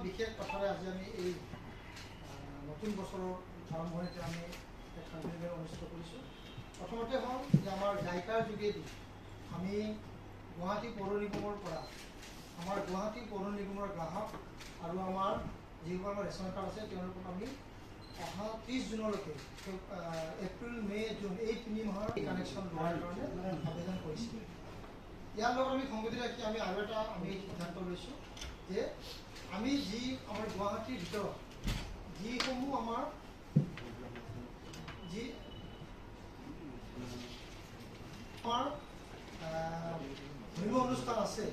বিশেষ কথাৰে আজি আমি এই নতুন বছৰৰ আৰম্ভণিতে আমি এক সাংবাদিক অনুষ্ঠিত কৰিছোঁ। প্ৰথমতে হ'ল যে আমাৰ গায়িকাৰ যোগেদি আমি গুৱাহাটী পৌৰ নিগমৰ পৰা আমাৰ গুৱাহাটী পৌৰ নিগমৰ গ্ৰাহক আৰু আমাৰ যিসকল আমাৰ ৰেচন কাৰ্ড আছে তেওঁলোকক আমি অহা 30 জুনলৈকে এপ্ৰিল মে জুন এই 3 মাহৰ কানেকশ্যন লোৱাৰ কাৰণে আবেদন কৰিছিলোঁ। ইয়াৰ লগত আমি সংগতি ৰাখি আমি আৰু এটা সিদ্ধান্ত লৈছোঁ যে আমি যি আমাৰ গুৱাহাটীৰ ভিতৰত যিসমূহ আমাৰ ধৰ্মীয় অনুষ্ঠান আছে,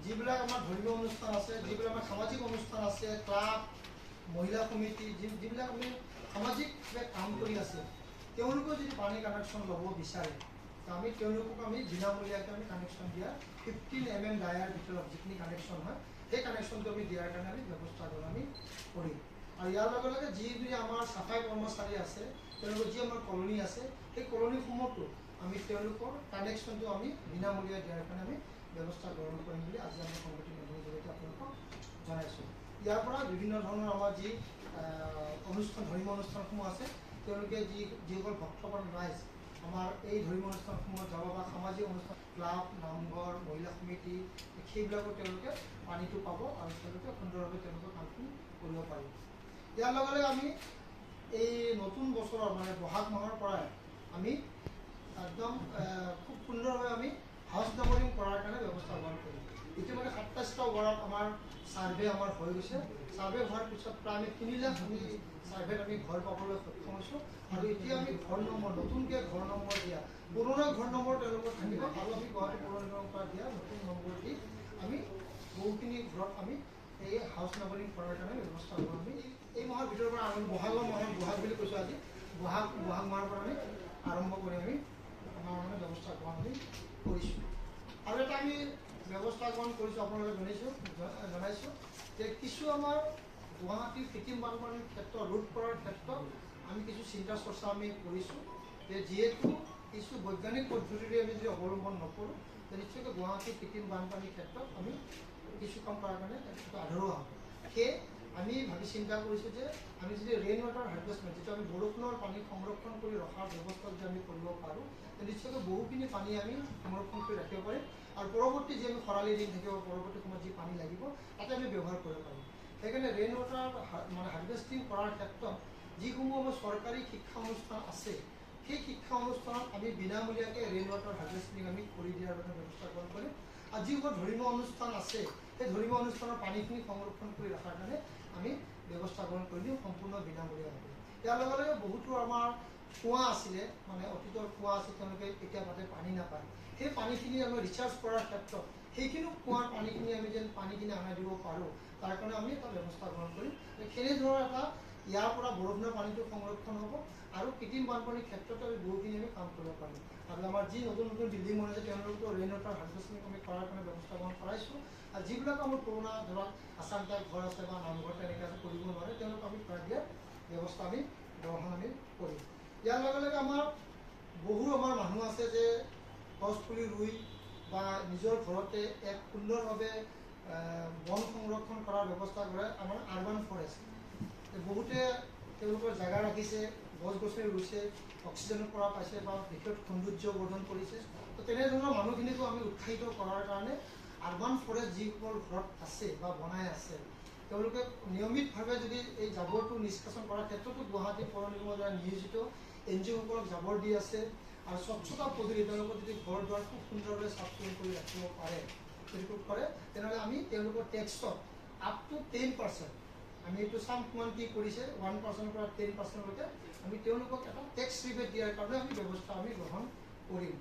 যিবিলাক আমাৰ ধৰ্মীয় অনুষ্ঠান আছে, যিবিলাক আমাৰ সামাজিক অনুষ্ঠান আছে, ক্লাব, মহিলা সমিতি, যিবিলাক আমি সামাজিকভাৱে কাম কৰি আছে, তেওঁলোকেও যদি পানী কানেকশ্যন ল'ব বিচাৰে আমি তেওঁলোকক আমি বিনামূলীয়াকৈ আমি কানেকশ্যন দিয়া 15 mm ডায়াৰ ভিতৰত যিখিনি কানেকশ্যন হয় সেই কানেকশ্যনটো আমি দিয়াৰ কাৰণে আমি ব্যৱস্থা আমি কৰিম। আৰু ইয়াৰ লগে লগে যি আমাৰ চাফাই কৰ্মচাৰী আছে, তেওঁলোকৰ যি আমাৰ কলনী আছে, সেই কলনীসমূহতো আমি তেওঁলোকৰ কানেকশ্যনটো আমি বিনামূলীয়া দিয়াৰ কাৰণে আমি ব্যৱস্থা গ্ৰহণ কৰিম বুলি আজি আমি সংগঠন মাধ্যমৰ জৰিয়তে আপোনালোকক জনাইছোঁ। ইয়াৰ পৰা বিভিন্ন ধৰণৰ আমাৰ যি অনুষ্ঠান ধৰ্মীয় অনুষ্ঠানসমূহ আছে, তেওঁলোকে যিসকল ভক্তপ্ৰাণ ৰাইজ আমাৰ এই ধৰ্মীয় অনুষ্ঠানসমূহত যাব বা সামাজিক অনুষ্ঠান ক্লাব, নামঘৰ, মহিলা সমিতি সেইবিলাকো তেওঁলোকে পানীটো পাব আৰু তেওঁলোকে সুন্দৰভাৱে তেওঁলোকৰ কামখিনি কৰিব পাৰিব। ইয়াৰ লগে লগে আমি এই নতুন বছৰৰ মানে বহাগ মাহৰ পৰাই আমি একদম খুব সুন্দৰভাৱে আমি হাউচ নাম্বাৰিং কৰাৰ কাৰণে ব্যৱস্থা গ্ৰহণ কৰিম। ইতিমধ্যে 27টা ৱাৰ্ডত আমাৰ ছাৰ্ভে আমাৰ হৈ গৈছে। ছাৰ্ভে হোৱাৰ পিছত প্ৰায় আমি 3 লাখ আমি ছাৰ্ভেত আমি ঘৰ পাবলৈ সক্ষম হৈছোঁ। আৰু এতিয়া আমি ঘৰ নম্বৰ নতুনকৈ ঘৰ নম্বৰ দিয়া পুৰণা ঘৰ নম্বৰ তেওঁলোকৰ থাকিব আৰু আমি গুৱাহাটী পৌৰ নিগমৰ পৰা দিয়া নতুন নম্বৰ দি আমি বহুখিনি ঘৰত আমি এই হাউচ নাম্বাৰিং কৰাৰ কাৰণে ব্যৱস্থা কৰোঁ। আমি এই মাহৰ ভিতৰৰ পৰা আমি বহাগৰ মাহৰ বহাগ বুলি কৈছোঁ আজি বহাগ মাহৰ পৰা আমি আৰম্ভ কৰি আমি আমাৰ মানে ব্যৱস্থা গ্ৰহণ কৰিছোঁ। আৰু এটা আমি ব্যৱস্থা গ্ৰহণ কৰিছোঁ আপোনালোকে জনাইছোঁ যে কিছু আমাৰ গুৱাহাটীৰ কৃত্ৰিম বানপানীৰ ক্ষেত্ৰত ৰোধ কৰাৰ ক্ষেত্ৰত আমি কিছু চিন্তা চৰ্চা আমি কৰিছোঁ যে যিহেতু কিছু বৈজ্ঞানিক পদ্ধতিৰে আমি যদি অৱলম্বন নকৰোঁ নিশ্চয়কৈ গুৱাহাটীৰ কৃত্ৰিম বানপানীৰ ক্ষেত্ৰত আমি কিছু কাম কৰাৰ কাৰণে আধৰুৱা হ'ব। সেয়ে আমি চিন্তা কৰিছোঁ যে আমি যদি ৰেইন ৱাটাৰ হাৰ্ভেষ্টমেণ্ট যিটো আমি বৰষুণৰ পানী সংৰক্ষণ কৰি ৰখাৰ ব্যৱস্থা যদি আমি কৰিব পাৰোঁ নিশ্চয়কৈ বহুখিনি পানী আমি সংৰক্ষণ কৰি ৰাখিব পাৰিম আৰু পৰৱৰ্তী যি আমি খৰালি দিন থাকিব পৰৱৰ্তী সময়ত যি পানী লাগিব তাতে আমি ব্যৱহাৰ কৰিব পাৰিম। সেইকাৰণে ৰেইন ৱাটাৰ মানে হাৰ্ভেষ্টিং কৰাৰ ক্ষেত্ৰত যিসমূহ আমাৰ চৰকাৰী শিক্ষা অনুষ্ঠান আছে সেই শিক্ষা অনুষ্ঠানত আমি বিনামূলীয়াকৈ ৰেইন ৱাটাৰ হাৰ্ভেষ্টিং আমি কৰি দিয়াৰ বাবে ব্যৱস্থা গ্ৰহণ কৰিম। আৰু যিবোৰ ধৰ্মীয় অনুষ্ঠান আছে সেই ধৰ্মীয় অনুষ্ঠানৰ পানীখিনি সংৰক্ষণ কৰি ৰখাৰ কাৰণে আমি ব্যৱস্থা গ্ৰহণ কৰি দিওঁ সম্পূৰ্ণ বিনামূলীয়াভাৱে। ইয়াৰ লগে লগে বহুতো আমাৰ কুঁৱা আছিলে মানে অতীতৰ কুঁৱা আছে, তেওঁলোকে এতিয়া তাতে পানী নাপায়। সেই পানীখিনি আমি ৰিচাৰ্জ কৰাৰ ক্ষেত্ৰত সেইখিনিও কুঁৱাৰ পানীখিনি আমি যেন পানীখিনি আনাই দিব পাৰোঁ তাৰ কাৰণে আমি এটা ব্যৱস্থা গ্ৰহণ কৰিম। সেনেধৰণৰ এটা ইয়াৰ পৰা বৰষুণৰ পানীটো সংৰক্ষণ হ'ব আৰু কৃত্ৰিম বানপানীৰ ক্ষেত্ৰতো আমি বহুখিনি আমি কাম কৰিব পাৰিম। আৰু আমাৰ যি নতুন নতুন বিল্ডিং বনাইছে তেওঁলোকতো ৰেইন ৱাটাৰ হাৰ্ভেষ্টিং আমি কৰাৰ কাৰণে ব্যৱস্থা গ্ৰহণ কৰাইছোঁ। আৰু যিবিলাক আমাৰ পুৰণা ধৰক আছাম টাইপ ঘৰ আছে বা নামঘৰ তেনেকৈ আছে কৰিব নোৱাৰে তেওঁলোকক আমি প্ৰায় দিয়াৰ ব্যৱস্থা আমি গ্ৰহণ আমি কৰিম। ইয়াৰ লগে লগে আমাৰ আমাৰ মানুহ আছে যে গছ পুলি ৰুই বা নিজৰ ঘৰতে এক সুন্দৰভাৱে বন সংৰক্ষণ কৰাৰ ব্যৱস্থা কৰে আমাৰ আৰ্বান ফৰেষ্ট। বহুতে তেওঁলোকৰ জেগা ৰাখিছে, গছ গছনি ৰুইছে, অক্সিজেনৰ পৰা পাইছে বা বিশেষ সৌন্দৰ্য বৰ্ধন কৰিছে। তো তেনেধৰণৰ মানুহখিনিকো আমি উৎসাহিত কৰাৰ কাৰণে আৰ্বান ফৰেষ্ট যিসকল ঘৰত আছে বা বনাই আছে তেওঁলোকে নিয়মিতভাৱে যদি এই জাবৰটো নিষ্কাশন কৰাৰ ক্ষেত্ৰতো গুৱাহাটী পৌৰ নিগমৰ দ্বাৰা নিয়োজিত NGO সকলক জাবৰ দি আছে আৰু স্বচ্ছতা পদ্ধতি তেওঁলোকৰ যদি ঘৰ দুৱাৰ খুব সুন্দৰভাৱে চাফ চিকুণ কৰি ৰাখিব পাৰে যদি কৰে তেনেহ'লে আমি তেওঁলোকৰ টেক্সত আপ টু 10% আমি এইটো চাম কিমান কি কৰিছে 1% পৰা 10%লৈকে আমি তেওঁলোকক এটা টেক্স ৰিবেট দিয়াৰ কাৰণে আমি ব্যৱস্থা আমি গ্ৰহণ কৰিম।